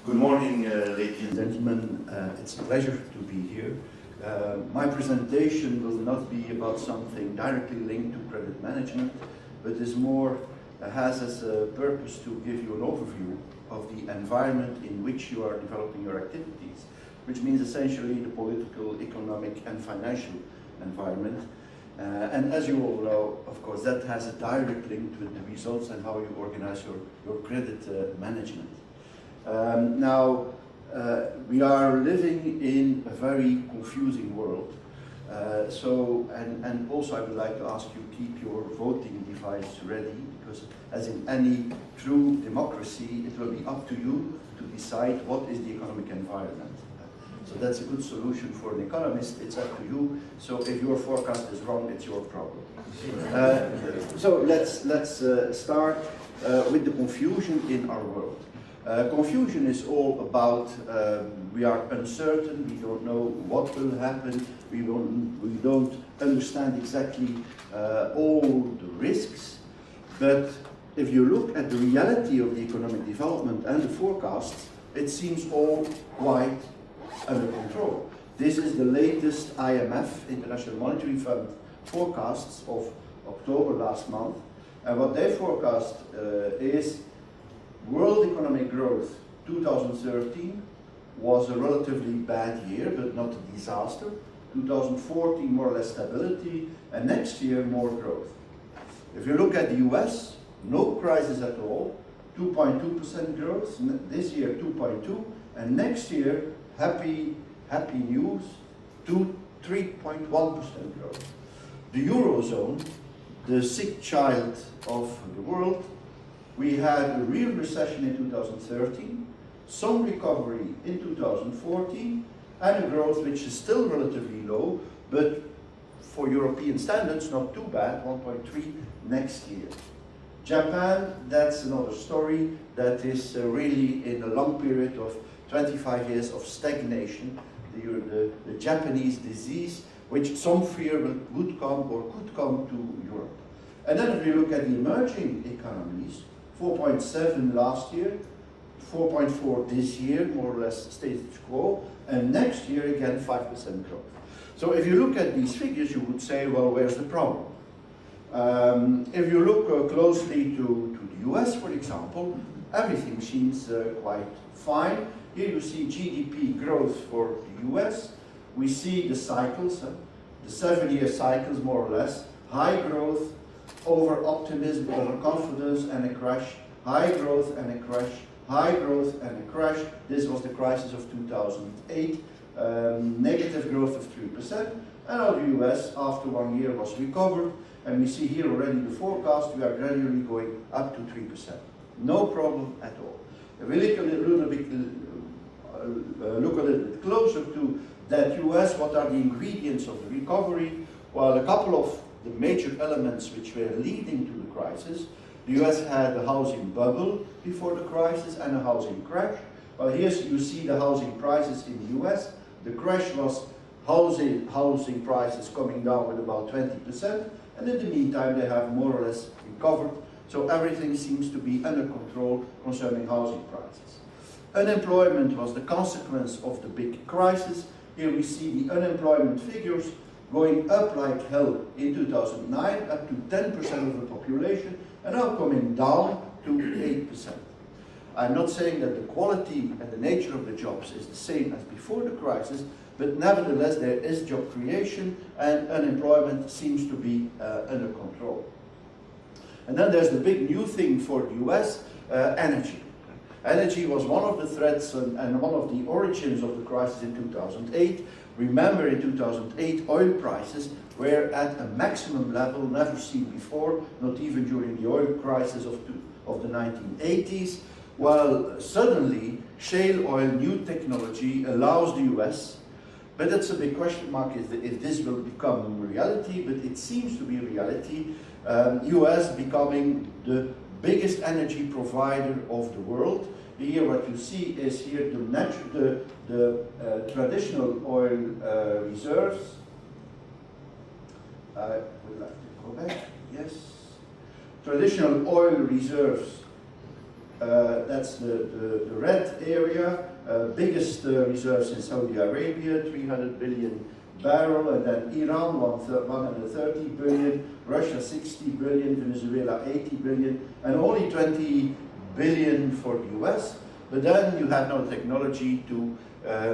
Good morning, ladies and gentlemen. It's a pleasure to be here. My presentation will not be about something directly linked to credit management, but is more has as a purpose to give you an overview of the environment in which you are developing your activities, which means essentially the political, economic and financial environment. And as you all know, of course, that has a direct link with the results and how you organize your credit management. We are living in a very confusing world. And also I would like to ask you, keep your voting device ready, because as in any true democracy, it will be up to you to decide what is the economic environment. So that's a good solution for an economist. It's up to you. So if your forecast is wrong, it's your problem. So let's start with the confusion in our world. Confusion is all about we are uncertain, we don't know what will happen, we don't understand exactly all the risks. But if you look at the reality of the economic development and the forecasts, it seems all quite under control. This is the latest IMF, International Monetary Fund, forecasts of October last month. And what they forecast is world economic growth 2013 was a relatively bad year, but not a disaster. 2014 more or less stability, and next year more growth. If you look at the US, no crisis at all, 2.2% growth, this year 2.2, and next year, happy news, 3.1% growth. The Eurozone, the sick child of the world, we had a real recession in 2013, some recovery in 2014, and a growth which is still relatively low, but for European standards, not too bad, 1.3 next year. Japan, that's another story that is really in a long period of 25 years of stagnation, the Japanese disease, which some fear would come or could come to Europe. And then if you look at the emerging economies, 4.7 last year, 4.4 this year, more or less status quo, and next year again 5% growth. So if you look at these figures, you would say, well, where's the problem? If you look closely to the US, for example, everything seems quite fine. Here you see GDP growth for the US. We see the cycles, the 7-year cycles more or less, high growth, over optimism, over confidence and a crash, high growth and a crash, high growth and a crash. This was the crisis of 2008, negative growth of 3%. And now the US after 1 year was recovered, and we see here already the forecast, we are gradually going up to 3%. No problem at all. If we look a little bit closer to that US, what are the ingredients of the recovery? Well, a couple of the major elements which were leading to the crisis. The US had a housing bubble before the crisis and a housing crash. Well, here you see the housing prices in the US. The crash was housing prices coming down with about 20%, and in the meantime they have more or less recovered. So everything seems to be under control concerning housing prices. Unemployment was the consequence of the big crisis. Here we see the unemployment figures going up like hell in 2009, up to 10% of the population, and now coming down to 8%. I'm not saying that the quality and the nature of the jobs is the same as before the crisis, but nevertheless there is job creation and unemployment seems to be under control. And then there's the big new thing for the US, energy. Energy was one of the threats and one of the origins of the crisis in 2008. Remember, in 2008, oil prices were at a maximum level never seen before, not even during the oil crisis of the 1980s. Well, suddenly, shale oil, new technology, allows the US, but that's a big question mark if this will become reality, but it seems to be reality. US becoming the biggest energy provider of the world. Here what you see is here the traditional oil reserves. I would like to go back, yes. Traditional oil reserves that's the red area. Biggest reserves in Saudi Arabia, 300 billion barrel, and then Iran, 130 billion, Russia 60 billion, Venezuela 80 billion, and only 20 billion for the US. But then you have no technology to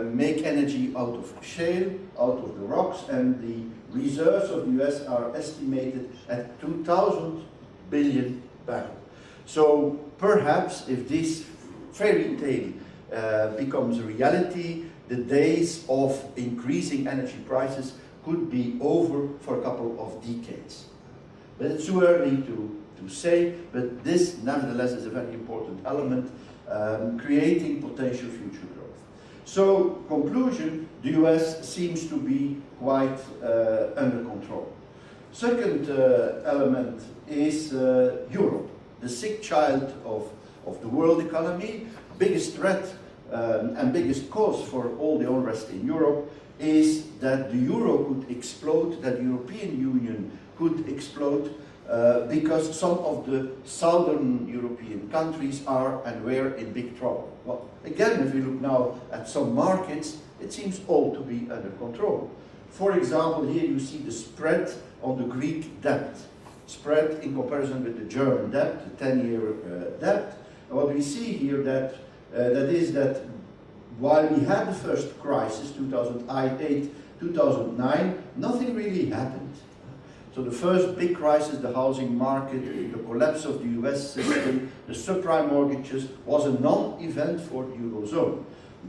make energy out of shale, out of the rocks, and the reserves of the US are estimated at 2,000 billion barrels. So perhaps if this fairy tale becomes a reality, the days of increasing energy prices could be over for a couple of decades. But it's too early to say, but this nevertheless is a very important element, creating potential future growth. So, conclusion, the US seems to be quite under control. Second element is Europe, the sick child of the world economy. Biggest threat and biggest cause for all the unrest in Europe is that the euro could explode, that the European Union could explode, because some of the southern European countries are and were in big trouble. Well, again, if we look now at some markets, it seems all to be under control. For example, here you see the spread on the Greek debt, spread in comparison with the German debt, the 10-year debt. And what we see here that is that while we had the first crisis, 2008, 2009, nothing really happened. So the first big crisis, the housing market, the collapse of the US system, the subprime mortgages, was a non-event for the Eurozone.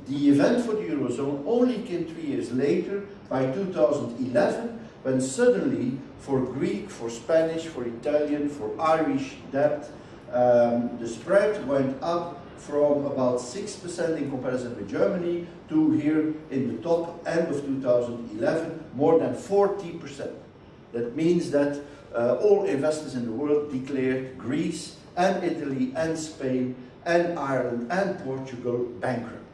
The event for the Eurozone only came 3 years later, by 2011, when suddenly for Greek, for Spanish, for Italian, for Irish debt, the spread went up from about 6% in comparison with Germany to here in the top end of 2011, more than 40%. That means that all investors in the world declared Greece and Italy and Spain and Ireland and Portugal bankrupt.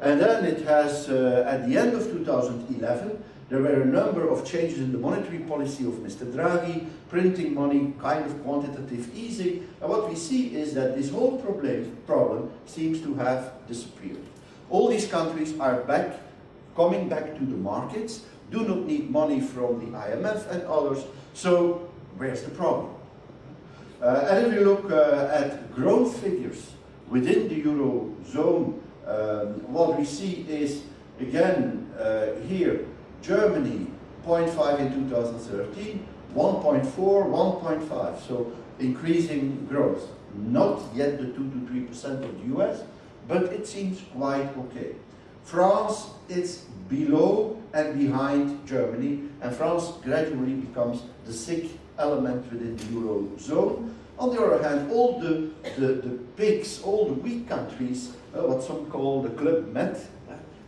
And then it has, at the end of 2011, there were a number of changes in the monetary policy of Mr. Draghi, printing money, kind of quantitative easing, and what we see is that this whole problem seems to have disappeared. All these countries are back, coming back to the markets, do not need money from the IMF and others, so where's the problem? And if you look at growth figures within the Eurozone, what we see is, again, here, Germany, 0.5 in 2013, 1.4, 1.5, so increasing growth. Not yet the 2 to 3% of the US, but it seems quite okay. France, it's below and behind Germany, and France gradually becomes the sick element within the Eurozone. On the other hand, all the pigs, all the weak countries, what some call the Club Med,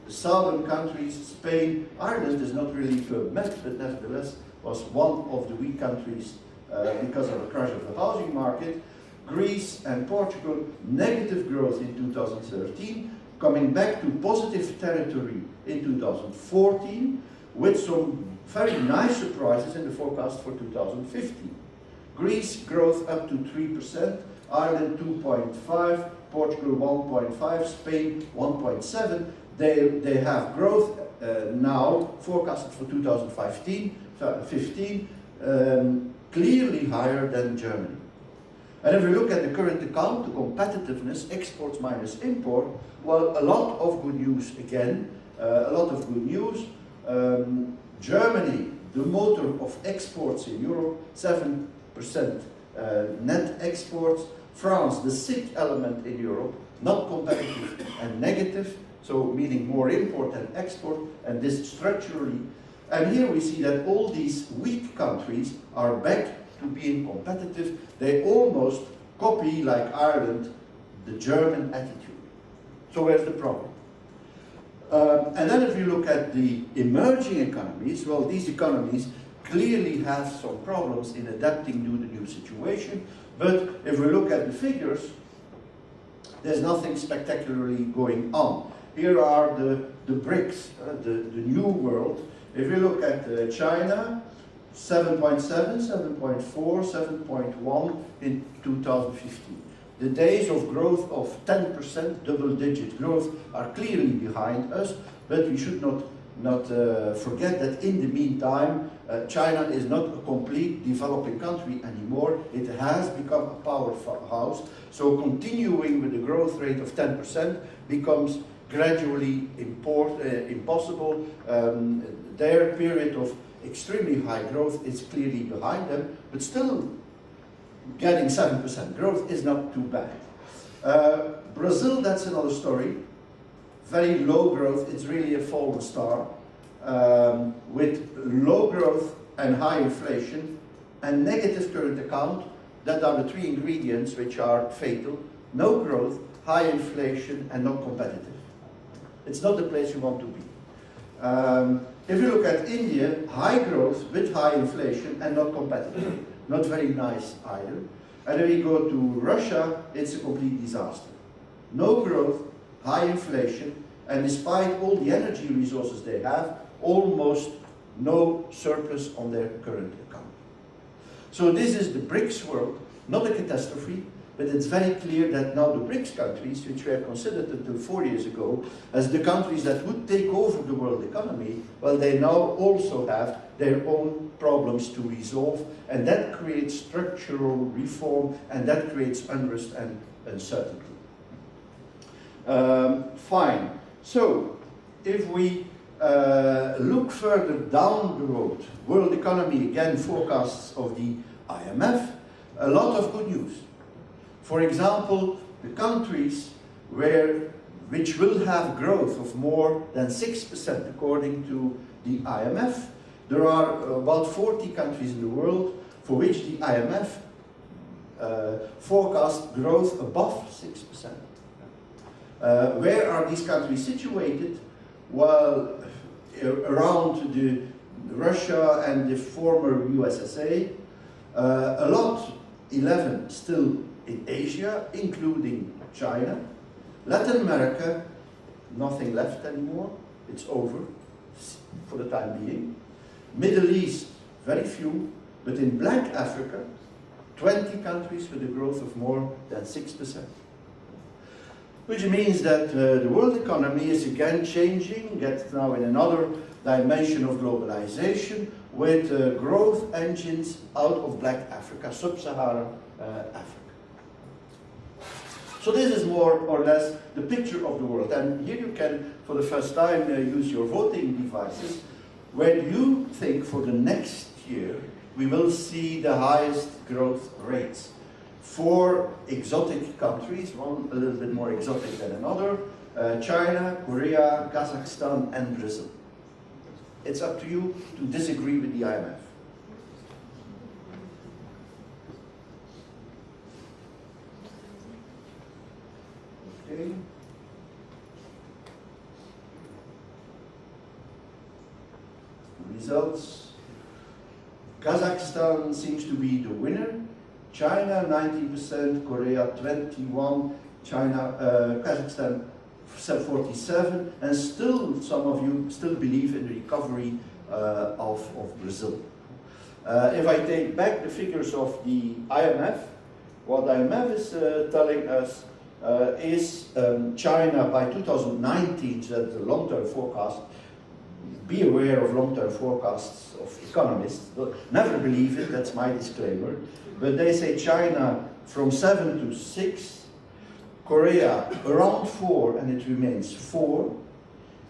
the southern countries, Spain, Ireland is not really Club Med, but nevertheless was one of the weak countries because of the crash of the housing market. Greece and Portugal, negative growth in 2013, coming back to positive territory in 2014, with some very nice surprises in the forecast for 2015. Greece growth up to 3%, Ireland 2.5, Portugal 1.5, Spain 1.7. They have growth now forecasted for 2015, clearly higher than Germany. And if we look at the current account, the competitiveness, exports minus import, well, a lot of good news again, a lot of good news. Germany, the motor of exports in Europe, 7% net exports. France, the sick element in Europe, not competitive and negative, so meaning more import than export, and this structurally. And here we see that all these weak countries are back to being competitive. They almost copy, like Ireland, the German attitude. So where's the problem? And then if you look at the emerging economies, well, these economies clearly have some problems in adapting to the new situation. But if we look at the figures, there's nothing spectacularly going on. Here are the BRICS, the new world. If we look at China, 7.7, 7.4, 7.1 in 2015. The days of growth of 10%, double-digit growth, are clearly behind us, but we should not forget that in the meantime, China is not a complete developing country anymore. It has become a powerhouse. So continuing with the growth rate of 10% becomes gradually impossible. Their period of extremely high growth is clearly behind them, but still getting 7% growth is not too bad. Brazil, that's another story. Very low growth, it's really a fallen star. With low growth and high inflation and negative current account, that are the three ingredients which are fatal. No growth, high inflation, and not competitive. It's not the place you want to be. If you look at India, high growth with high inflation and not competitive. Not very nice either. And if we go to Russia, it's a complete disaster. No growth, high inflation, and despite all the energy resources they have, almost no surplus on their current account. So this is the BRICS world, not a catastrophe, but it's very clear that now the BRICS countries, which were considered until 4 years ago as the countries that would take over the world economy, well, they now also have their own problems to resolve, and that creates structural reform, and that creates unrest and uncertainty. Fine. So, if we look further down the road, world economy, again, forecasts of the IMF, a lot of good news. For example, the countries which will have growth of more than 6% according to the IMF, there are about 40 countries in the world for which the IMF forecasts growth above 6%. Where are these countries situated? Well, around Russia and the former USSR, a lot, 11 still in Asia, including China. Latin America, nothing left anymore, it's over for the time being. Middle East, very few, but in Black Africa, 20 countries with a growth of more than 6%. Which means that the world economy is again changing, gets now in another dimension of globalization, with growth engines out of Black Africa, Sub-Saharan Africa. So this is more or less the picture of the world. And here you can, for the first time, use your voting devices. Where do you think for the next year we will see the highest growth rates? 4 exotic countries, one a little bit more exotic than another, China, Korea, Kazakhstan, and Brazil. It's up to you to disagree with the IMF. Okay. Results. Kazakhstan seems to be the winner. China 90%, Korea 21%, Kazakhstan 47%, and still some of you still believe in the recovery of Brazil. If I take back the figures of the IMF, what the IMF is telling us is China by 2019, so that's the long-term forecast. Be aware of long-term forecasts of economists. Never believe it, that's my disclaimer. But they say China from 7 to 6, Korea around 4 and it remains 4,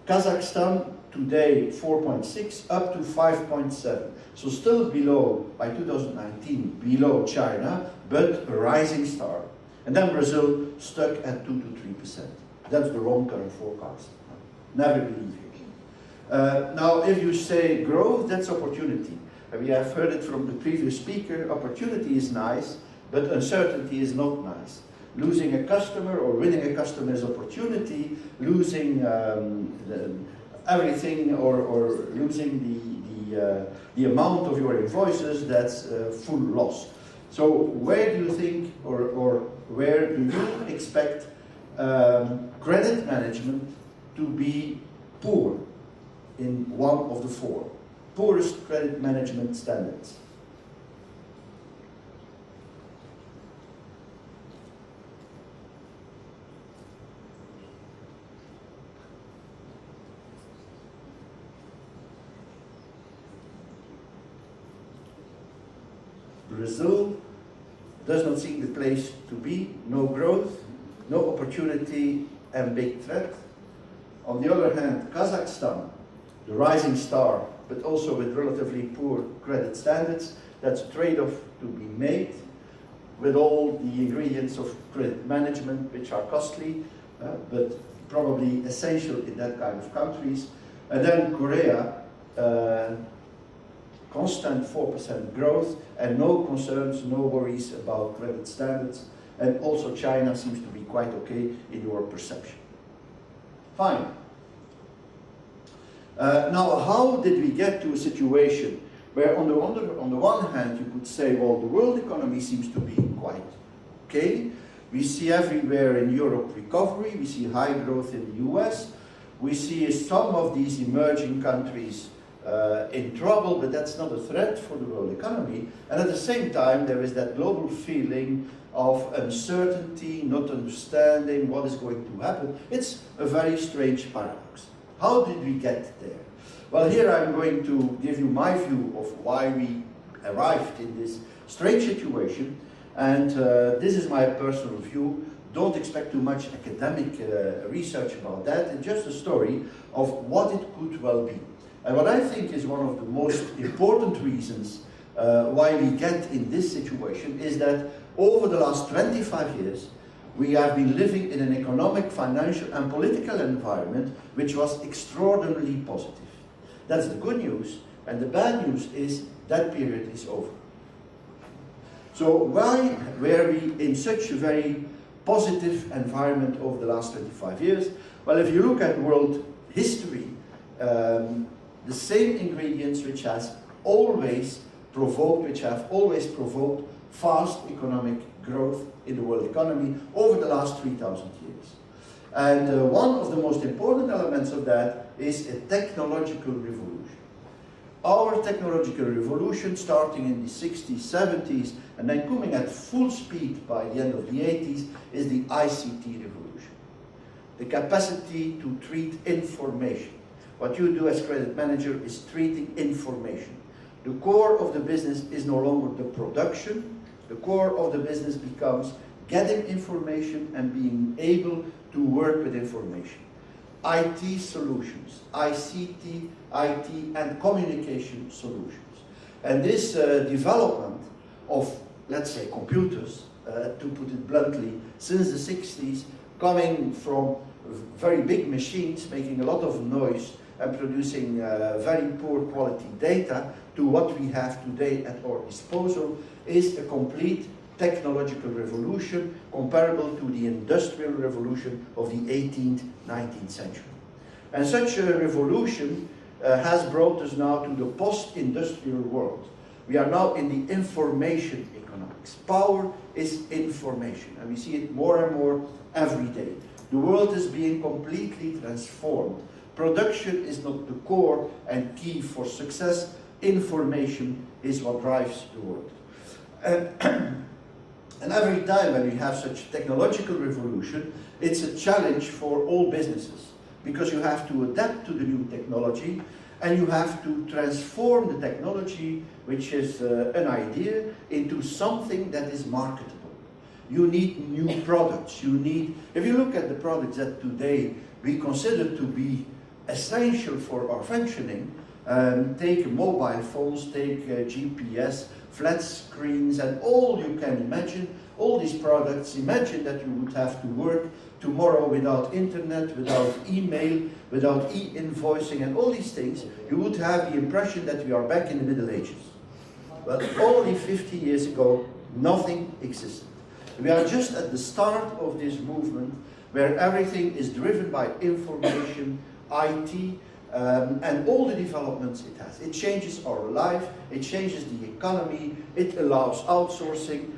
Kazakhstan today 4.6 up to 5.7. So still below, by 2019, below China, but a rising star. And then Brazil stuck at 2 to 3%. That's the long-term forecast. Never believe it. Now, if you say growth, that's opportunity. We have heard it from the previous speaker, opportunity is nice, but uncertainty is not nice. Losing a customer or winning a customer is opportunity, losing everything or losing the amount of your invoices, that's full loss. So where do you think or where do you expect credit management to be poor in one of the 4? Poorest credit management standards. Brazil does not seem the place to be. No growth, no opportunity, and big threat. On the other hand, Kazakhstan, the rising star, but also with relatively poor credit standards. That's a trade-off to be made with all the ingredients of credit management, which are costly, but probably essential in that kind of countries. And then Korea, constant 4% growth and no concerns, no worries about credit standards. And also China seems to be quite okay in your perception. Fine. Now, how did we get to a situation where on the one hand you could say, well, the world economy seems to be quite okay. We see everywhere in Europe recovery, we see high growth in the US, we see some of these emerging countries in trouble, but that's not a threat for the world economy. And at the same time, there is that global feeling of uncertainty, not understanding what is going to happen. It's a very strange paradox. How did we get there? Well, here I'm going to give you my view of why we arrived in this strange situation. And this is my personal view. Don't expect too much academic research about that. It's just a story of what it could well be. And what I think is one of the most important reasons why we get in this situation is that over the last 25 years, we have been living in an economic, financial, and political environment which was extraordinarily positive. That's the good news, and the bad news is that period is over. So why were we in such a very positive environment over the last 25 years? Well, if you look at world history, the same ingredients which have always provoked fast economic growth in the world economy over the last 3,000 years. And one of the most important elements of that is a technological revolution. Our technological revolution, starting in the 60s, 70s, and then coming at full speed by the end of the 80s, is the ICT revolution. The capacity to treat information. What you do as credit manager is treating information. The core of the business is no longer the production. The core of the business becomes getting information and being able to work with information. IT solutions, ICT, IT and communication solutions. And this development of, let's say, computers, to put it bluntly, since the 60s, coming from very big machines making a lot of noise and producing very poor quality data, to what we have today at our disposal, is a complete technological revolution comparable to the industrial revolution of the 18th, 19th century. And such a revolution has brought us now to the post-industrial world. We are now in the information economics. Power is information, and we see it more and more every day. The world is being completely transformed. Production is not the core and key for success. Information is what drives the world. And every time when we have such technological revolution, it's a challenge for all businesses, because you have to adapt to the new technology and you have to transform the technology, which is an idea, into something that is marketable. You need new products. If you look at the products that today we consider to be essential for our functioning, take mobile phones, take GPS, flat screens, and all you can imagine, all these products. Imagine that you would have to work tomorrow without internet, without email, without e-invoicing, and all these things. You would have the impression that we are back in the Middle Ages. Well, only 50 years ago, nothing existed. We are just at the start of this movement where everything is driven by information, IT, and all the developments it has. It changes our life, it changes the economy, it allows outsourcing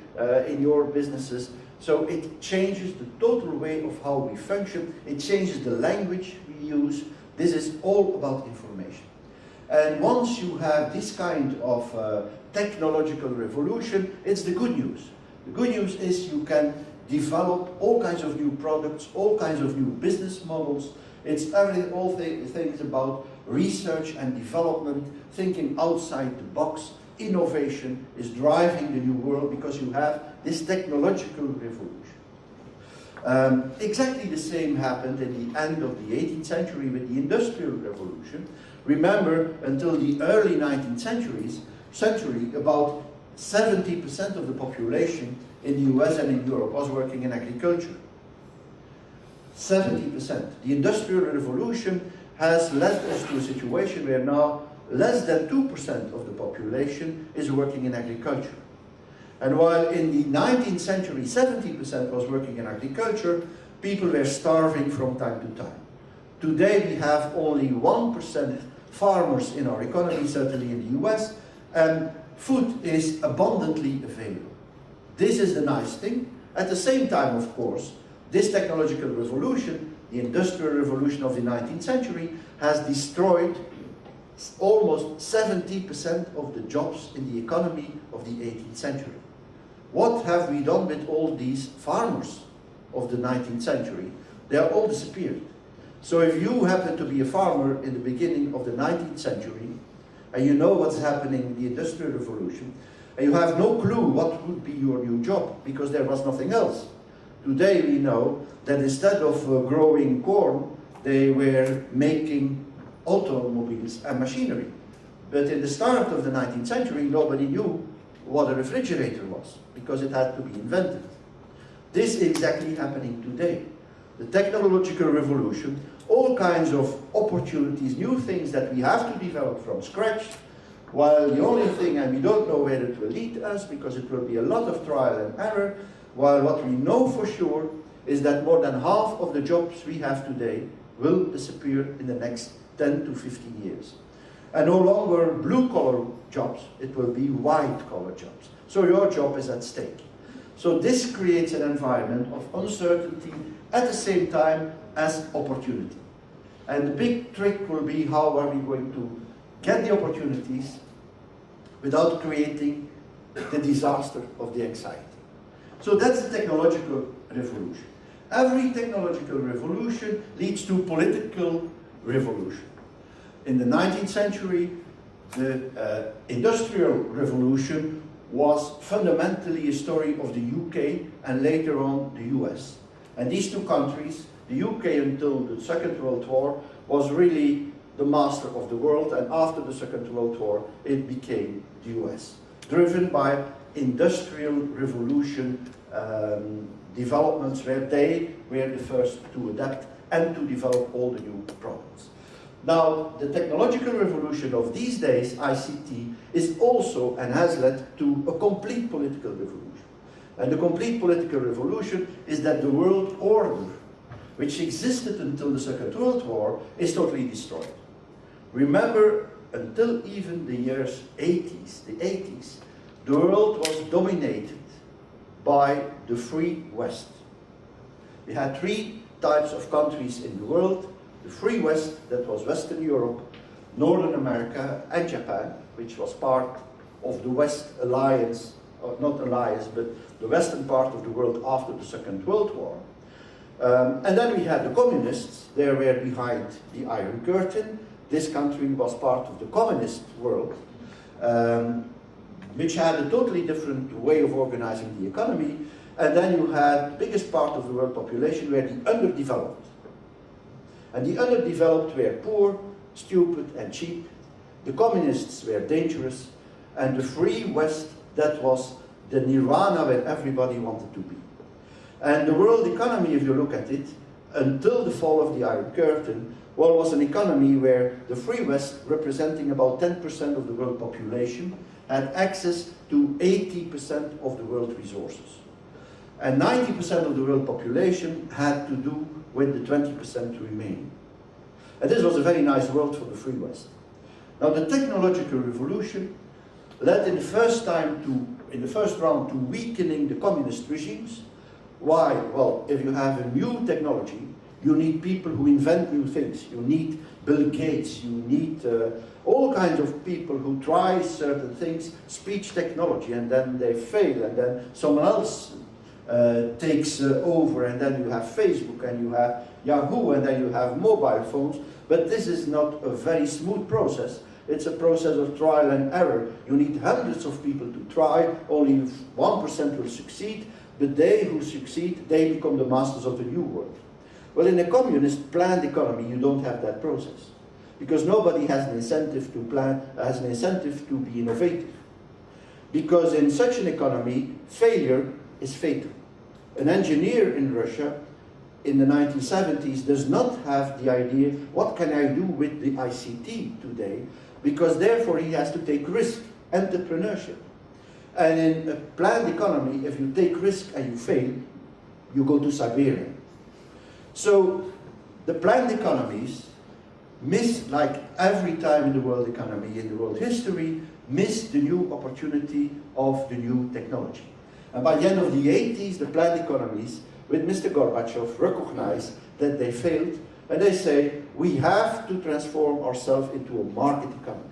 in your businesses. So it changes the total way of how we function, it changes the language we use. This is all about information. And once you have this kind of technological revolution, it's the good news. The good news is you can develop all kinds of new products, all kinds of new business models. It's all things about research and development, thinking outside the box, innovation is driving the new world, because you have this technological revolution. Exactly the same happened in the end of the 18th century with the Industrial Revolution. Remember, until the early 19th century, about 70% of the population in the US and in Europe was working in agriculture. 70%. The Industrial Revolution has led us to a situation where now less than 2% of the population is working in agriculture. And while in the 19th century 70% was working in agriculture, people were starving from time to time. Today we have only 1% farmers in our economy, certainly in the US, and food is abundantly available. This is the nice thing. At the same time, of course, this technological revolution, the Industrial Revolution of the 19th century, has destroyed almost 70% of the jobs in the economy of the 18th century. What have we done with all these farmers of the 19th century? They are all disappeared. So if you happen to be a farmer in the beginning of the 19th century, and you know what's happening in the Industrial Revolution, and you have no clue what would be your new job, because there was nothing else. Today we know that instead of growing corn, they were making automobiles and machinery. But in the start of the 19th century, nobody knew what a refrigerator was, because it had to be invented. This is exactly happening today. The technological revolution, all kinds of opportunities, new things that we have to develop from scratch, while the only thing, and we don't know where it will lead us, because it will be a lot of trial and error, while what we know for sure is that more than half of the jobs we have today will disappear in the next 10 to 15 years. And no longer blue-collar jobs, it will be white-collar jobs. So your job is at stake. So this creates an environment of uncertainty at the same time as opportunity. And the big trick will be, how are we going to get the opportunities without creating the disaster of the anxiety? So that's the technological revolution. Every technological revolution leads to political revolution. In the 19th century, the Industrial Revolution was fundamentally a story of the UK and later on the US. And these two countries, the UK until the Second World War, was really the master of the world, and after the Second World War it became the US, driven by Industrial Revolution developments where they were the first to adapt and to develop all the new products. Now, the technological revolution of these days, ICT, is also and has led to a complete political revolution. And the complete political revolution is that the world order, which existed until the Second World War, is totally destroyed. Remember, until even the years 80s, the world was dominated by the Free West. We had three types of countries in the world: the Free West, that was Western Europe, Northern America, and Japan, which was part of the West Alliance, or not alliance, but the western part of the world after the Second World War. And then we had the communists. They were behind the Iron Curtain. This country was part of the communist world, which had a totally different way of organizing the economy. And then you had the biggest part of the world population were the underdeveloped. And the underdeveloped were poor, stupid, and cheap. The communists were dangerous. And the Free West, that was the nirvana where everybody wanted to be. And the world economy, if you look at it, until the fall of the Iron Curtain, well, was an economy where the Free West, representing about 10% of the world population, had access to 80% of the world resources. And 90% of the world population had to do with the 20% remaining. And this was a very nice world for the Free West. Now, the technological revolution led in the first round to weakening the communist regimes. Why? Well, if you have a new technology, you need people who invent new things. You need Bill Gates, you need all kinds of people who try certain things, speech technology, and then they fail, and then someone else takes over, and then you have Facebook, and you have Yahoo, and then you have mobile phones. But this is not a very smooth process, It's a process of trial and error. You need hundreds of people to try, only 1% will succeed, but they who succeed, they become the masters of the new world. Well, in a communist planned economy, you don't have that process, because nobody has an incentive to plan, has an incentive to be innovative. Because in such an economy, failure is fatal. An engineer in Russia in the 1970s does not have the idea, what can I do with the ICT today? Because therefore he has to take risk, entrepreneurship. And in a planned economy, if you take risk and you fail, you go to Siberia. So the planned economies miss, like every time in the world economy, in the world history, miss the new opportunity of the new technology. And by the end of the 80s, the planned economies, with Mr. Gorbachev, recognize that they failed, and they say, we have to transform ourselves into a market economy.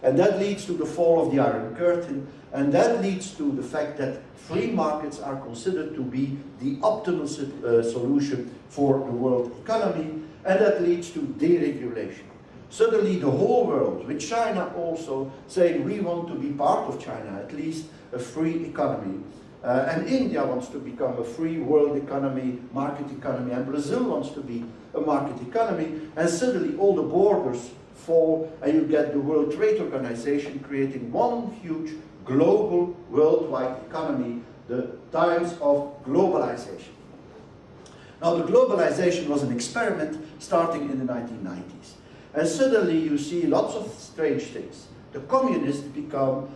And that leads to the fall of the Iron Curtain, and that leads to the fact that free markets are considered to be the optimal solution for the world economy, and that leads to deregulation. Suddenly the whole world, with China also saying we want to be part of China, at least a free economy. And India wants to become a free world economy, market economy, and Brazil wants to be a market economy, and suddenly all the borders fall, and you get the World Trade Organization creating one huge global worldwide economy, the times of globalization. Now the globalization was an experiment starting in the 1990s. And suddenly you see lots of strange things. The communists become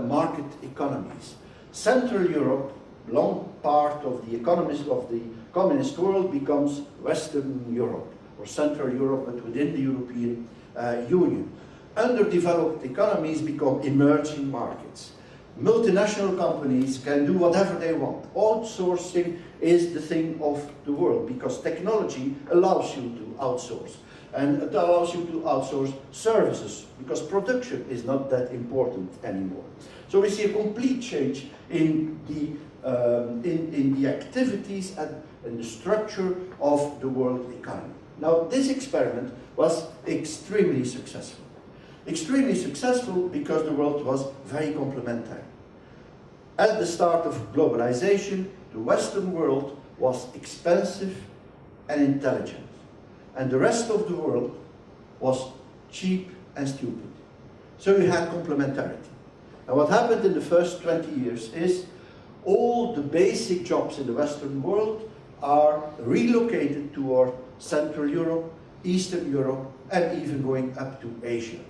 market economies. Central Europe, long part of the economies of the communist world, becomes Western Europe, or Central Europe, but within the European Union. Underdeveloped economies become emerging markets. Multinational companies can do whatever they want. Outsourcing is the thing of the world, because technology allows you to outsource. And it allows you to outsource services, because production is not that important anymore. So we see a complete change in the activities and in the structure of the world economy. Now this experiment was extremely successful. Extremely successful because the world was very complementary. At the start of globalization, the Western world was expensive and intelligent, and the rest of the world was cheap and stupid. So you had complementarity. And what happened in the first 20 years is all the basic jobs in the Western world are relocated toward Central Europe, Eastern Europe, and even going up to Asia.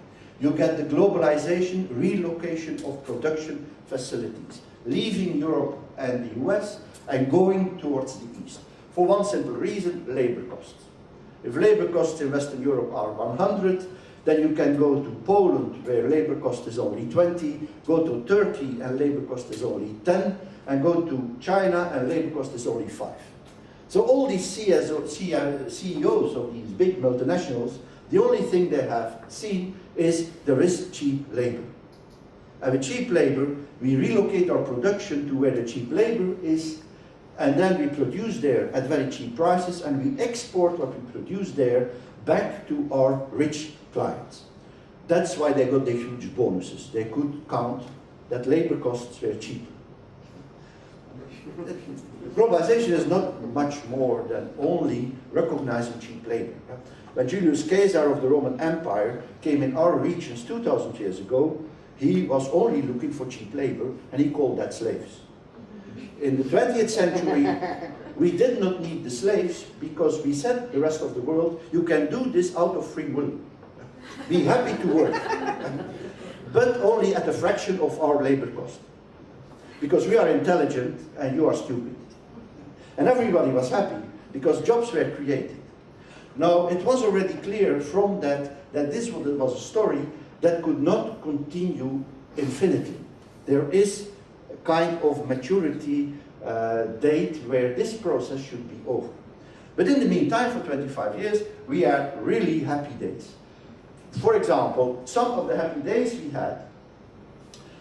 You get the globalization, relocation of production facilities, leaving Europe and the US and going towards the East. For one simple reason, labor costs. If labor costs in Western Europe are 100, then you can go to Poland, where labor cost is only 20, go to Turkey and labor cost is only 10, and go to China and labor cost is only 5. So all these CEOs of these big multinationals, the only thing they have seen is there is cheap labor. And with cheap labor, we relocate our production to where the cheap labor is, and then we produce there at very cheap prices, and we export what we produce there back to our rich clients. That's why they got the huge bonuses. They could count that labor costs were cheap. Globalization is not much more than only recognizing cheap labor. When Julius Caesar of the Roman Empire came in our regions 2,000 years ago, he was only looking for cheap labor, and he called that slaves. In the 20th century, we did not need the slaves, because we said the rest of the world, you can do this out of free will. Be happy to work, but only at a fraction of our labor cost. Because we are intelligent and you are stupid. And everybody was happy, because jobs were created. Now, it was already clear from that this was a story that could not continue infinitely. There is a kind of maturity date where this process should be over. But in the meantime, for 25 years, we had really happy days. For example, some of the happy days we had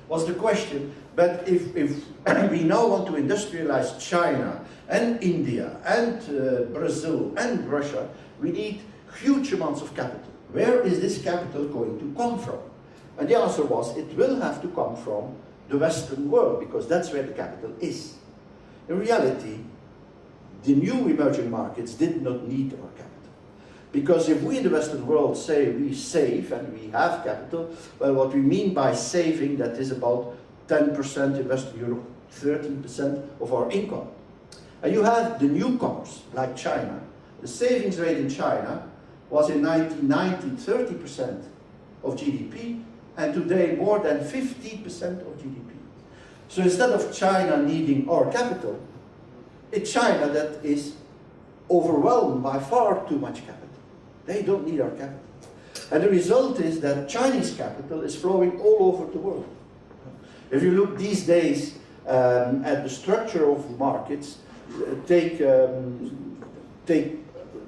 was the question, but if we now want to industrialize China and India and Brazil and Russia, we need huge amounts of capital. Where is this capital going to come from? And the answer was, it will have to come from the Western world, because that's where the capital is. In reality, the new emerging markets did not need our capital. Because if we in the Western world say we save and we have capital, well, what we mean by saving, that is about 10% in Western Europe, 13% of our income. And you have the newcomers, like China. The savings rate in China was in 1990 30% of GDP, and today more than 50% of GDP. So instead of China needing our capital, it's China that is overwhelmed by far too much capital. They don't need our capital. And the result is that Chinese capital is flowing all over the world. If you look these days at the structure of markets, take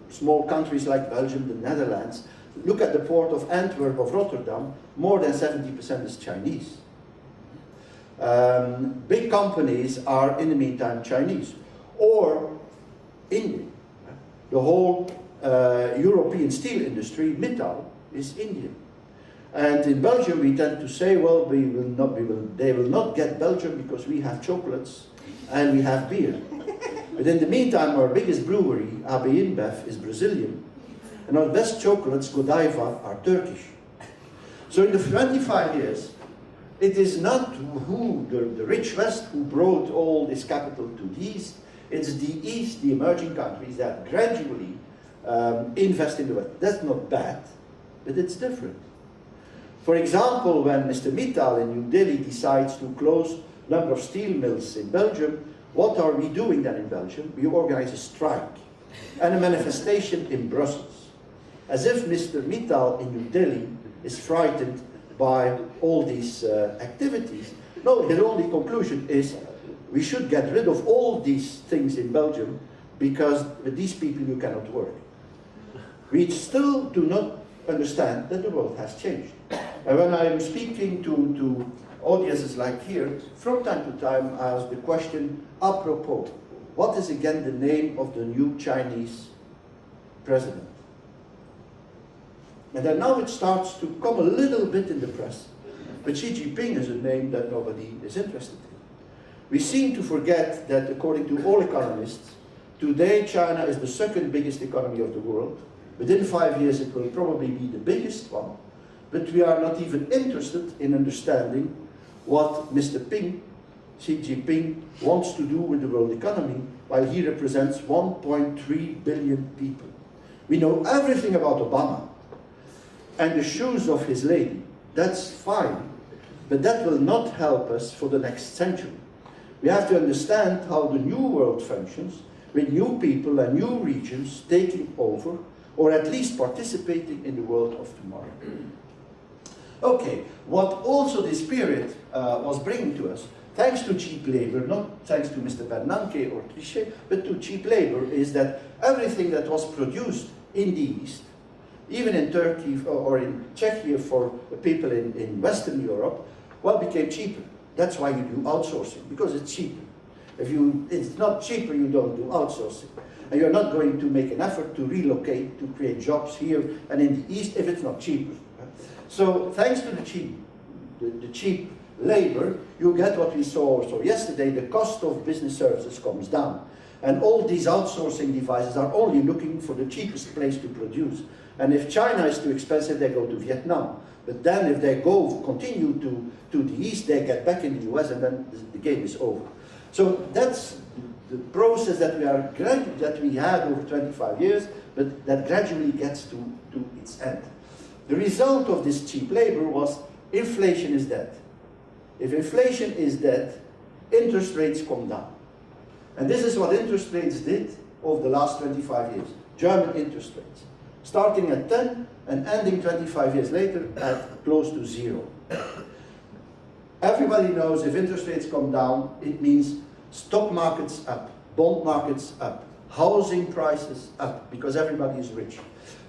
small countries like Belgium, the Netherlands, look at the port of Antwerp, of Rotterdam, more than 70% is Chinese. Big companies are in the meantime Chinese, or Indian. The whole European steel industry, Mittal, is Indian. And in Belgium we tend to say, well, they will not get Belgium because we have chocolates and we have beer. But in the meantime, our biggest brewery, AB InBev, is Brazilian. And our best chocolates, Godiva, are Turkish. So in the 25 years, it is not the rich West who brought all this capital to the East. It's the East, the emerging countries, that gradually invest in the West. That's not bad, but it's different. For example, when Mr. Mittal in New Delhi decides to close a number of steel mills in Belgium, what are we doing then in Belgium? We organize a strike and a manifestation in Brussels. As if Mr. Mittal in New Delhi is frightened by all these activities. No, his only conclusion is we should get rid of all these things in Belgium because with these people you cannot work. We still do not understand that the world has changed. And when I am speaking to audiences like here, from time to time I ask the question, apropos, what is again the name of the new Chinese president? And then now it starts to come a little bit in the press, but Xi Jinping is a name that nobody is interested in. We seem to forget that according to all economists, today China is the second biggest economy of the world. Within 5 years it will probably be the biggest one, but we are not even interested in understanding what Mr. Xi Jinping wants to do with the world economy, while he represents 1.3 billion people. We know everything about Obama and the shoes of his lady. That's fine, but that will not help us for the next century. We have to understand how the new world functions, with new people and new regions taking over, or at least participating in the world of tomorrow. Okay, what also this period was bringing to us, thanks to cheap labor, not thanks to Mr. Bernanke or Trichet, but to cheap labor, is that everything that was produced in the East, even in Turkey or in Czechia for people in Western Europe, well, became cheaper. That's why you do outsourcing, because it's cheaper. If it's not cheaper, you don't do outsourcing. And you're not going to make an effort to relocate, to create jobs here and in the East if it's not cheaper. So thanks to the cheap labor, you get what we saw also yesterday, the cost of business services comes down. And all these outsourcing devices are only looking for the cheapest place to produce. And if China is too expensive, they go to Vietnam. But then if they continue to the East, they get back in the US and then the game is over. So that's the process that we had over 25 years, but that gradually gets to its end. The result of this cheap labor was inflation is dead. If inflation is dead, interest rates come down. And this is what interest rates did over the last 25 years. German interest rates. Starting at 10 and ending 25 years later at close to 0. Everybody knows if interest rates come down, it means stock markets up, bond markets up, housing prices up, because everybody is rich.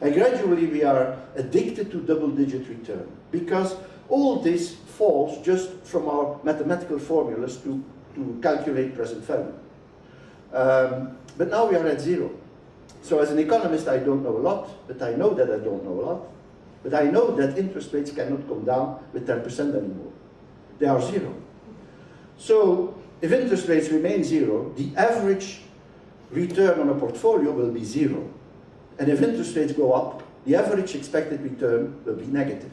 And gradually we are addicted to double-digit return, because all this falls just from our mathematical formulas to calculate present value. But now we are at 0. So as an economist, I don't know a lot, but I know that I don't know a lot. But I know that interest rates cannot come down with 10% anymore. They are zero. So if interest rates remain zero, the average return on a portfolio will be zero. And if interest rates go up, the average expected return will be negative.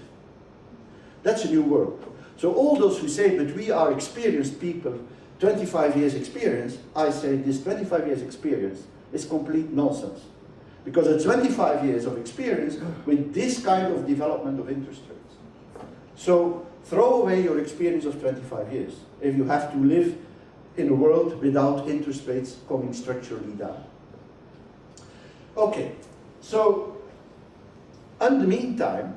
That's a new world. So all those who say, but we are experienced people, 25 years experience, I say this 25 years experience is complete nonsense. Because it's 25 years of experience with this kind of development of interest rates. So throw away your experience of 25 years if you have to live in a world without interest rates coming structurally down. Okay, so in the meantime,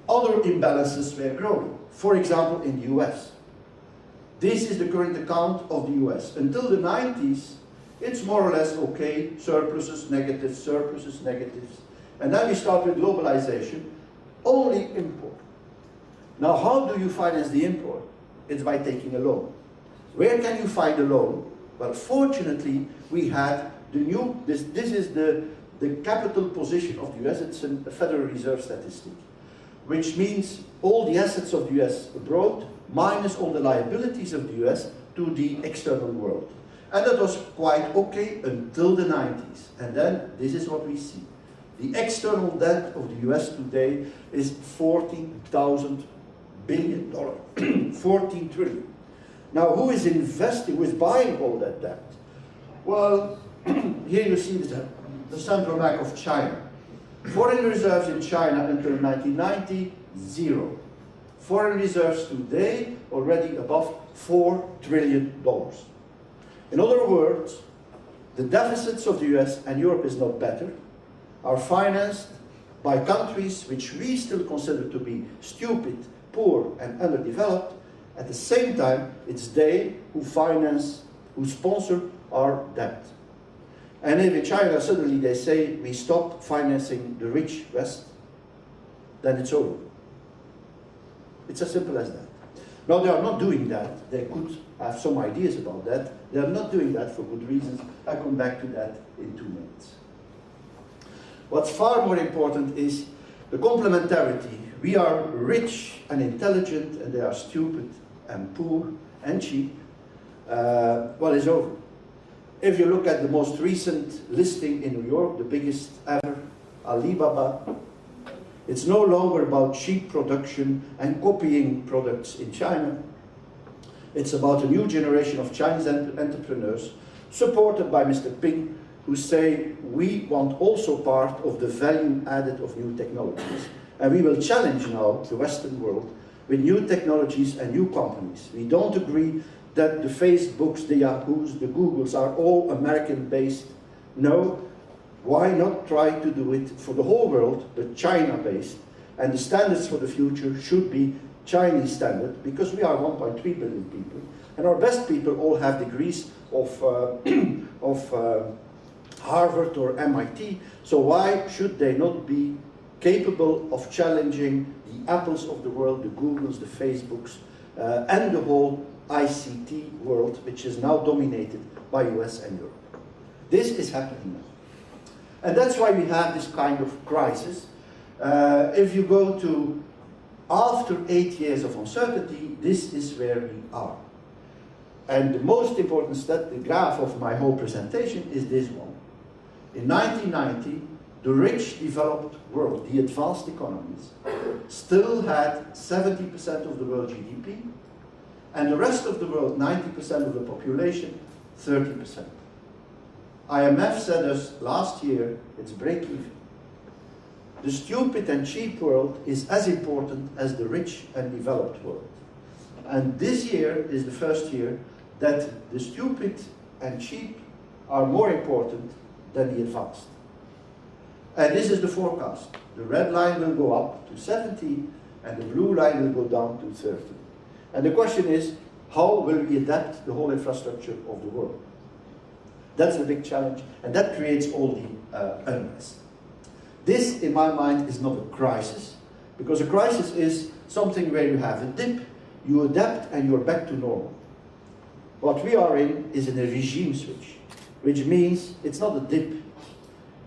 other imbalances were growing. For example, in the US. This is the current account of the US. Until the 90s, it's more or less okay, surpluses, negatives, and then we start with globalization, only import. Now how do you finance the import? It's by taking a loan. Where can you find a loan? Well, fortunately, we had the new, this is the capital position of the US, it's a Federal Reserve statistic, which means all the assets of the US abroad minus all the liabilities of the US to the external world. And that was quite okay until the 90s. And then this is what we see. The external debt of the US today is $14,000 billion, 14 trillion. Now who is investing, who is buying all that debt? Well, here you see the Central Bank of China. Foreign reserves in China until 1990, zero. Foreign reserves today already above $4 trillion. In other words, the deficits of the US, and Europe is not better, are financed by countries which we still consider to be stupid, poor, and underdeveloped. At the same time, it's they who finance, who sponsor our debt. And if in China suddenly they say we stop financing the rich West, then it's over. It's as simple as that. Now they are not doing that. They could have some ideas about that. They are not doing that for good reasons. I come back to that in 2 minutes. What's far more important is the complementarity. We are rich and intelligent, and they are stupid and poor and cheap. Well, it's over. If you look at the most recent listing in New York, the biggest ever, Alibaba, it's no longer about cheap production and copying products in China. It's about a new generation of Chinese entrepreneurs, supported by Mr. Ping, who say, we want also part of the value added of new technologies. And we will challenge now the Western world with new technologies and new companies. We don't agree that the Facebooks, the Yahoos, the Googles are all American-based. No. Why not try to do it for the whole world, but China-based? And the standards for the future should be Chinese standard, because we are 1.3 billion people, and our best people all have degrees of Harvard or MIT. So why should they not be capable of challenging the Apples of the world, the Googles, the Facebooks, and the whole ICT world, which is now dominated by US and Europe? This is happening now. And that's why we have this kind of crisis. If you go to after 8 years of uncertainty, this is where we are. And the most important step, the graph of my whole presentation, is this one. In 1990, the rich developed world, the advanced economies, still had 70% of the world GDP, and the rest of the world, 90% of the population, 30%. IMF said us last year, it's break even. The stupid and cheap world is as important as the rich and developed world. And this year is the first year that the stupid and cheap are more important than the advanced. And this is the forecast. The red line will go up to 70 and the blue line will go down to 30. And the question is, how will we adapt the whole infrastructure of the world? That's the big challenge, and that creates all the unrest. This, in my mind, is not a crisis, because a crisis is something where you have a dip, you adapt, and you're back to normal. What we are in is in a regime switch, which means it's not a dip.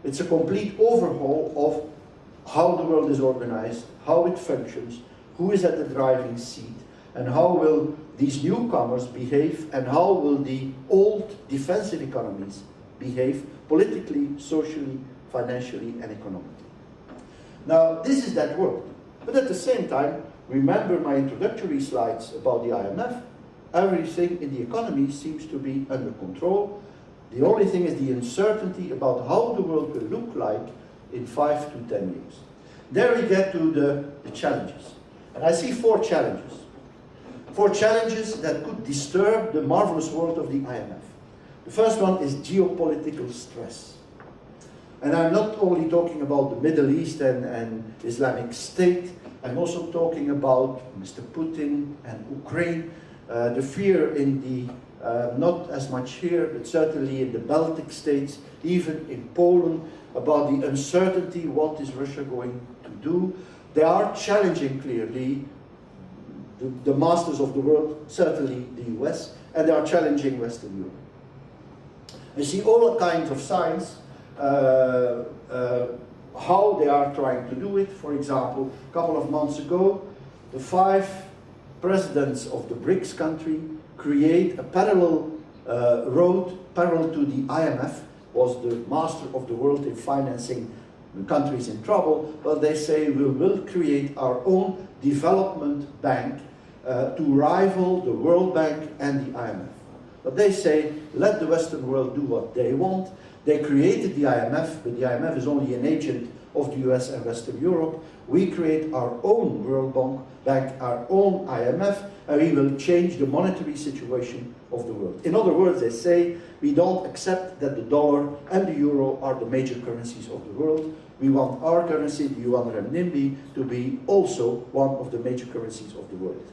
It's a complete overhaul of how the world is organized, how it functions, who is at the driving seat, and how will these newcomers behave, and how will the old defensive economies behave politically, socially, financially, and economically. Now, this is that world. But at the same time, remember my introductory slides about the IMF. Everything in the economy seems to be under control. The only thing is the uncertainty about how the world will look like in 5 to 10 years. There we get to the challenges. And I see 4 challenges. 4 challenges that could disturb the marvelous world of the IMF. The first one is geopolitical stress. And I'm not only talking about the Middle East and Islamic State, I'm also talking about Mr. Putin and Ukraine, the fear in the, not as much here, but certainly in the Baltic states, even in Poland, about the uncertainty, what is Russia going to do. They are challenging clearly the masters of the world, certainly the US, and they are challenging Western Europe. You see all kinds of signs how they are trying to do it. For example, a couple of months ago, the 5 presidents of the BRICS country create a parallel road, parallel to the IMF, was the master of the world in financing the countries in trouble, but they say we will create our own development bank to rival the World Bank and the IMF. But they say, let the Western world do what they want. They created the IMF, but the IMF is only an agent of the US and Western Europe. We create our own World Bank, our own IMF, and we will change the monetary situation of the world. In other words, they say, we don't accept that the dollar and the euro are the major currencies of the world. We want our currency, the yuan renminbi, to be also one of the major currencies of the world.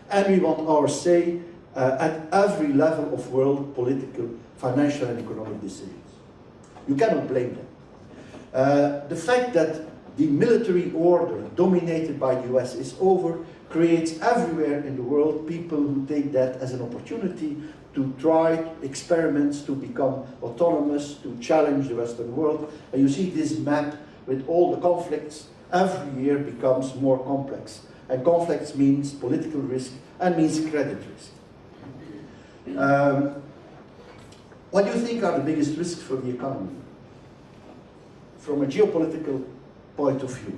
And we want our say at every level of world political, financial, and economic decisions. You cannot blame them. The fact that the military order dominated by the US is over creates everywhere in the world people who take that as an opportunity to try experiments to become autonomous, to challenge the Western world. And you see this map with all the conflicts every year becomes more complex. And conflicts means political risk and means credit risk. What do you think are the biggest risks for the economy from a geopolitical point of view?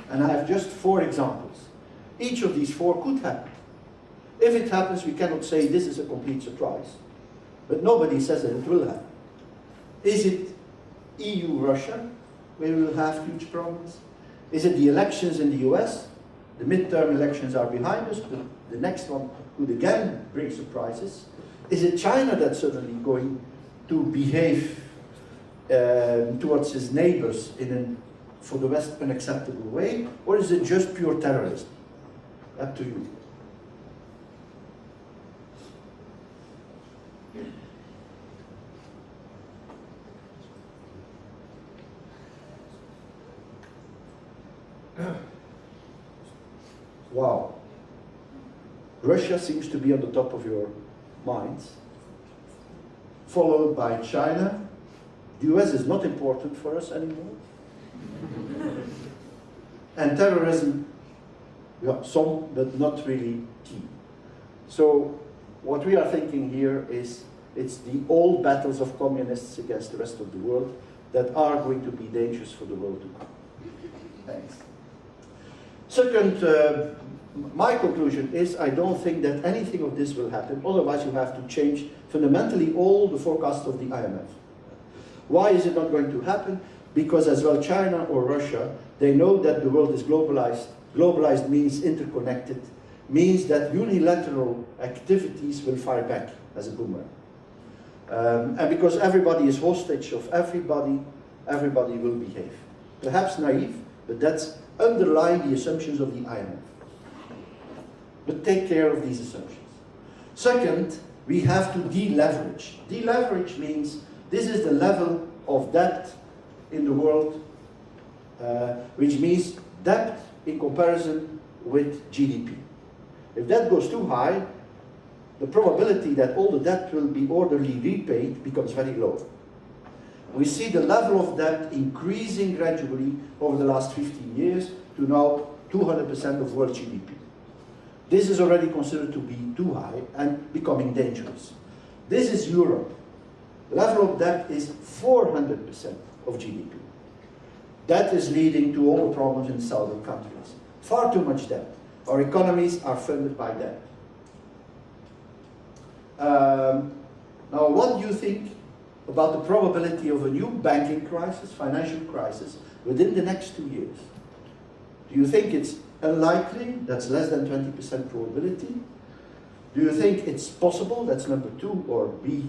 And I have just 4 examples. Each of these 4 could happen. If it happens, we cannot say this is a complete surprise. But nobody says that it will happen. Is it EU-Russia, where we will have huge problems? Is it the elections in the US? The midterm elections are behind us, but the next one could again bring surprises. Is it China that's suddenly going to behave towards its neighbors in an, for the West, unacceptable way? Or is it just pure terrorism? Up to you. Wow. Russia seems to be on the top of your minds, followed by China. The US is not important for us anymore. And terrorism, yeah, some, but not really key. So what we are thinking here is it's the old battles of communists against the rest of the world that are going to be dangerous for the world to come. Thanks. Second, my conclusion is I don't think that anything of this will happen, otherwise you have to change fundamentally all the forecasts of the IMF. Why is it not going to happen? Because as well China or Russia, they know that the world is globalized. Globalized means interconnected, means that unilateral activities will fire back as a boomerang. And because everybody is hostage of everybody, everybody will behave. Perhaps naive, but that's underlying the assumptions of the IMF. But take care of these assumptions. Second, we have to deleverage. Deleverage means this is the level of debt in the world, which means debt in comparison with GDP. If that goes too high, the probability that all the debt will be orderly repaid becomes very low. we see the level of debt increasing gradually over the last 15 years to now 200% of world GDP. This is already considered to be too high and becoming dangerous. This is Europe. The level of debt is 400% of GDP. That is leading to all the problems in southern countries. Far too much debt. Our economies are funded by debt. Now, what do you think about the probability of a new banking crisis, financial crisis, within the next 2 years? Do you think it's unlikely? That's less than 20% probability. Do you think it's possible? That's number 2, or B,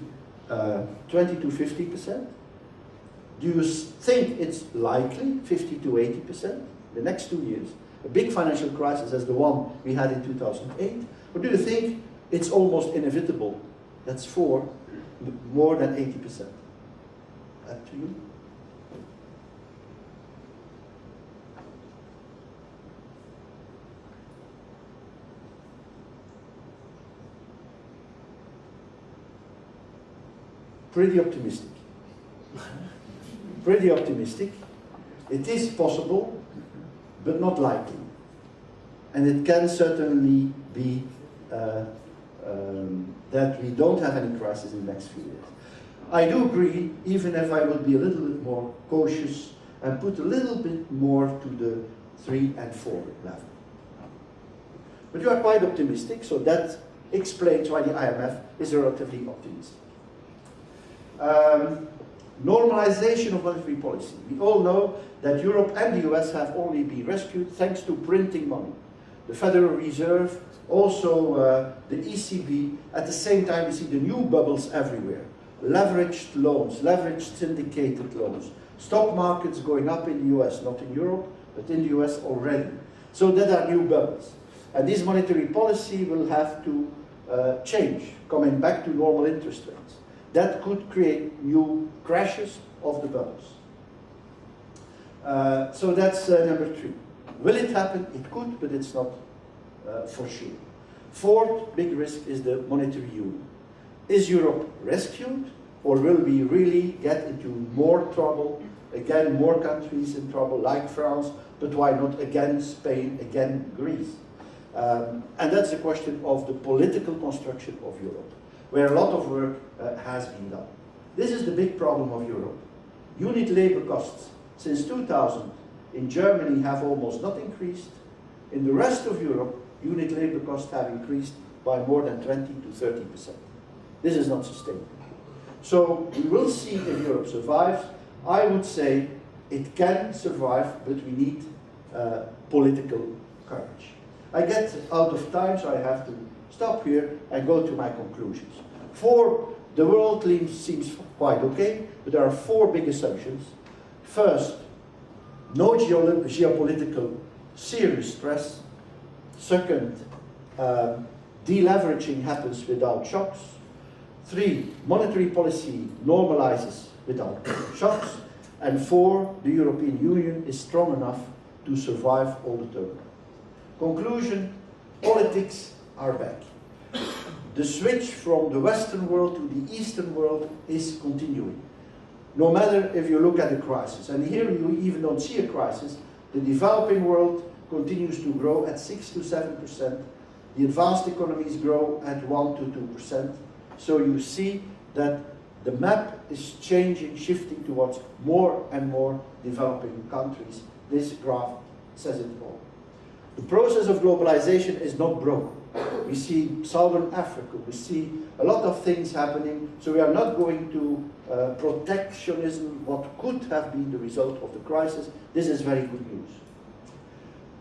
20 to 50%? Do you think it's likely, 50 to 80%, the next 2 years? A big financial crisis as the one we had in 2008? Or do you think it's almost inevitable? That's 4, more than 80%. Up to you. Pretty optimistic. Pretty optimistic. It is possible, but not likely. And it can certainly be that we don't have any crisis in the next few years. I do agree, even if I would be a little bit more cautious and put a little bit more to the 3 and 4 level. But you are quite optimistic, so that explains why the IMF is relatively optimistic. Normalization of monetary policy. We all know that Europe and the US have only been rescued thanks to printing money. The Federal Reserve, also the ECB. At the same time, we see the new bubbles everywhere. Leveraged loans, leveraged syndicated loans. Stock markets going up in the US, not in Europe, but in the US already. So that are new bubbles. And this monetary policy will have to change, coming back to normal interest rates. That could create new crashes of the bubbles. So that's number 3. Will it happen? It could, but it's not for sure. 4th big risk is the monetary union. Is Europe rescued, or will we really get into more trouble? Again, more countries in trouble, like France, but why not again Spain, again Greece? And that's a question of the political construction of Europe, where a lot of work has been done. This is the big problem of Europe. Unit labor costs since 2000 in Germany have almost not increased. In the rest of Europe, unit labor costs have increased by more than 20 to 30%. This is not sustainable. So we will see if Europe survives. I would say it can survive, but we need political courage. I get out of time, so I have to stop here and go to my conclusions. The world seems quite okay, but there are 4 big assumptions. First, no geopolitical serious stress. Second, deleveraging happens without shocks. 3, monetary policy normalizes without shocks. And 4, the European Union is strong enough to survive all the turmoil. Conclusion, politics are back. The switch from the Western world to the Eastern world is continuing. No matter if you look at the crisis, and here you even don't see a crisis, the developing world continues to grow at 6 to 7%. The advanced economies grow at 1 to 2%. So you see that the map is changing, shifting towards more and more developing countries. This graph says it all. The process of globalization is not broken. We see Southern Africa, we see a lot of things happening, so we are not going to protectionism, what could have been the result of the crisis. This is very good news.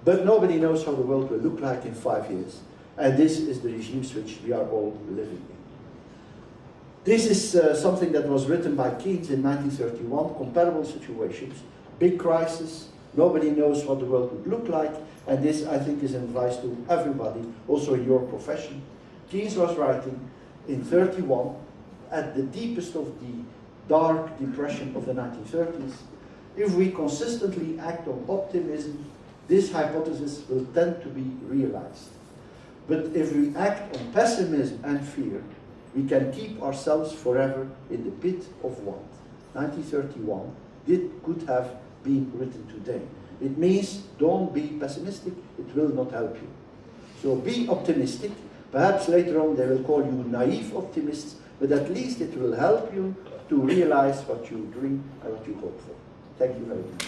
But nobody knows how the world will look like in 5 years, and this is the regime switch we are all living in. This is something that was written by Keynes in 1931, comparable situations, big crisis, nobody knows what the world would look like, and this, I think, is advice to everybody, also in your profession. Keynes was writing in 1931, at the deepest of the dark depression of the 1930s, if we consistently act on optimism, this hypothesis will tend to be realized. But if we act on pessimism and fear, we can keep ourselves forever in the pit of want. 1931, could have been written today. It means don't be pessimistic, it will not help you. So be optimistic. Perhaps later on they will call you naive optimists, but at least it will help you to realize what you dream and what you hope for. Thank you very much.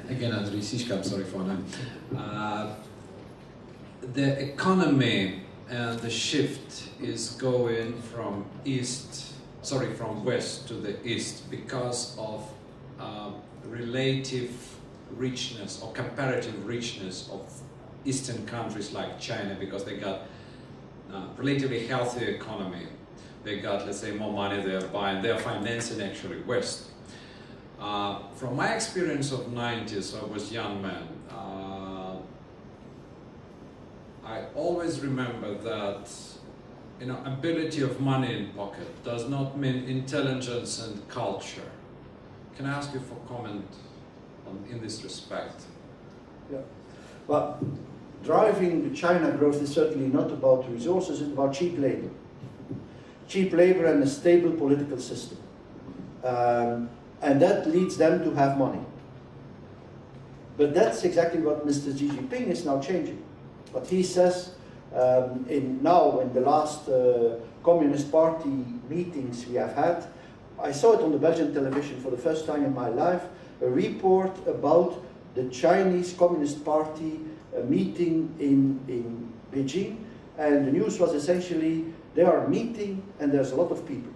Again, Andrei Sischka, I'm sorry for that. The economy and the shift is going from west to the east because of relative richness or comparative richness of eastern countries like China, because they got relatively healthy economy. They got, let's say, more money they're buying. They're financing actually West. From my experience of 90s, I was a young man. I always remember that, you know, ability of money in pocket does not mean intelligence and culture. Can I ask you for comment in this respect? Yeah. Well, driving the China growth is certainly not about resources, it's about cheap labor. Cheap labor and a stable political system. And that leads them to have money. But that's exactly what Mr. Xi Jinping is now changing. What he says in the last Communist Party meetings we have had, I saw it on the Belgian television for the first time in my life, a report about the Chinese Communist Party meeting in Beijing, and the news was essentially they are meeting and there's a lot of people.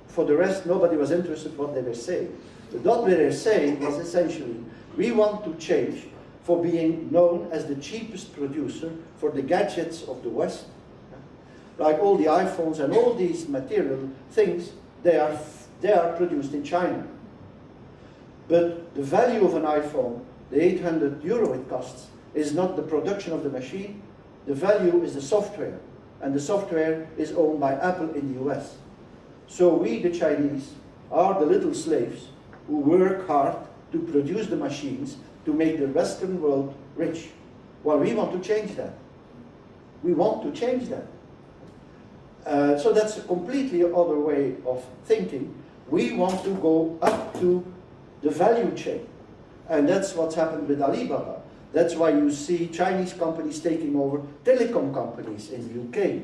For the rest, nobody was interested in what they were saying. But what they were saying was essentially, we want to change for being known as the cheapest producer for the gadgets of the West. Like all the iPhones and all these material things, they are produced in China. But the value of an iPhone, the 800 euro it costs, is not the production of the machine. The value is the software. And the software is owned by Apple in the US. So we, the Chinese, are the little slaves who work hard to produce the machines to make the Western world rich. Well, we want to change that. We want to change that. So that's a completely other way of thinking. We want to go up to the value chain. And that's what's happened with Alibaba. That's why you see Chinese companies taking over telecom companies in the UK.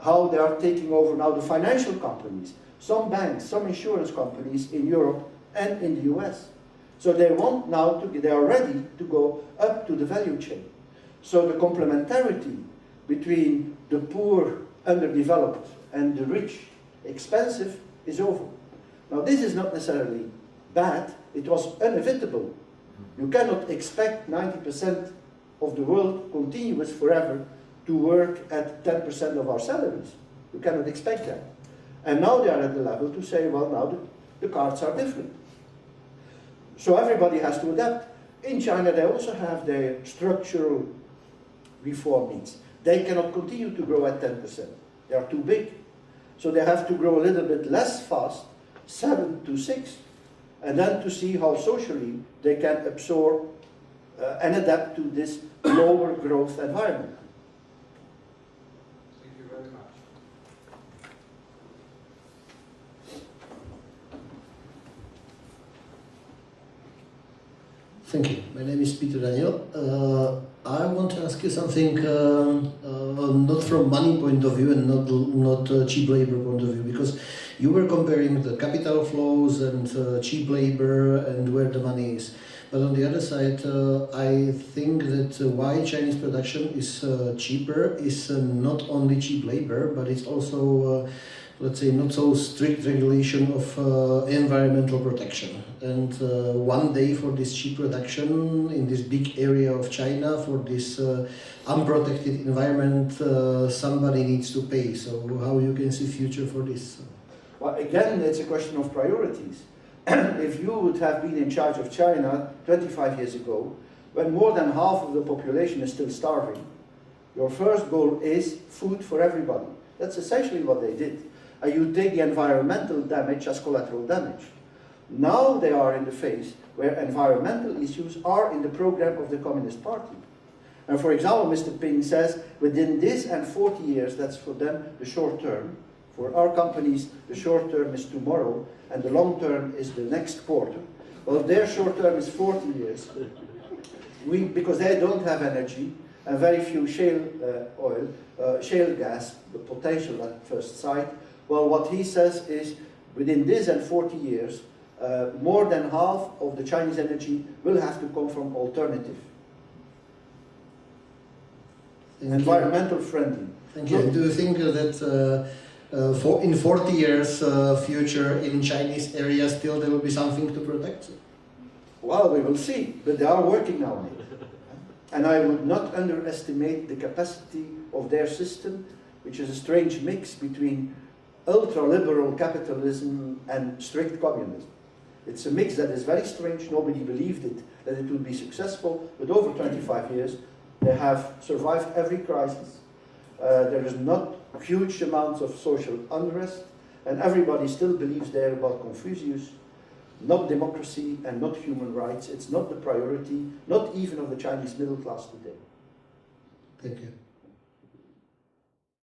How they are taking over now the financial companies, some banks, some insurance companies in Europe and in the US. So they want now they are ready to go up to the value chain. So the complementarity between the poor, underdeveloped, and the rich, expensive, is over. Now this is not necessarily bad, it was inevitable. You cannot expect 90% of the world continuous forever to work at 10% of our salaries. You cannot expect that. And now they are at the level to say, well, now the cards are different. So everybody has to adapt. In China, they also have their structural reform needs. They cannot continue to grow at 10%. They are too big. So they have to grow a little bit less fast, 7 to 6, and then to see how socially they can absorb and adapt to this lower growth environment. Thank you very much. Thank you. My name is Peter Daniel. I want to ask you something not from money point of view and not cheap labor point of view, because you were comparing the capital flows and cheap labor and where the money is. But on the other side, I think that why Chinese production is cheaper is not only cheap labor, but it's also, let's say, not so strict regulation of environmental protection. And one day for this cheap production in this big area of China, for this unprotected environment, somebody needs to pay. So how you can see future for this? Well, again, it's a question of priorities. If you would have been in charge of China 25 years ago, when more than half of the population is still starving, your first goal is food for everybody. That's essentially what they did. And you take the environmental damage as collateral damage. Now they are in the phase where environmental issues are in the program of the Communist Party. And for example, Mr. Ping says, within this and 40 years, that's for them the short term. For our companies, the short term is tomorrow, and the long term is the next quarter. Well, their short term is 40 years. Because they don't have energy, and very few shale oil, shale gas, the potential at first sight. Well, what he says is, within this and 40 years, more than half of the Chinese energy will have to come from alternative. Environmental friendly. Thank you. Do you think that in 40 years future in Chinese areas still there will be something to protect? Well, we will see, but they are working now on it. And I would not underestimate the capacity of their system, which is a strange mix between ultra-liberal capitalism and strict communism. It's a mix that is very strange. Nobody believed it, that it would be successful, but over 25 years they have survived every crisis. There is not huge amounts of social unrest, and everybody still believes there about Confucius, not democracy and not human rights. It's not the priority, not even of the Chinese middle class today. Thank you.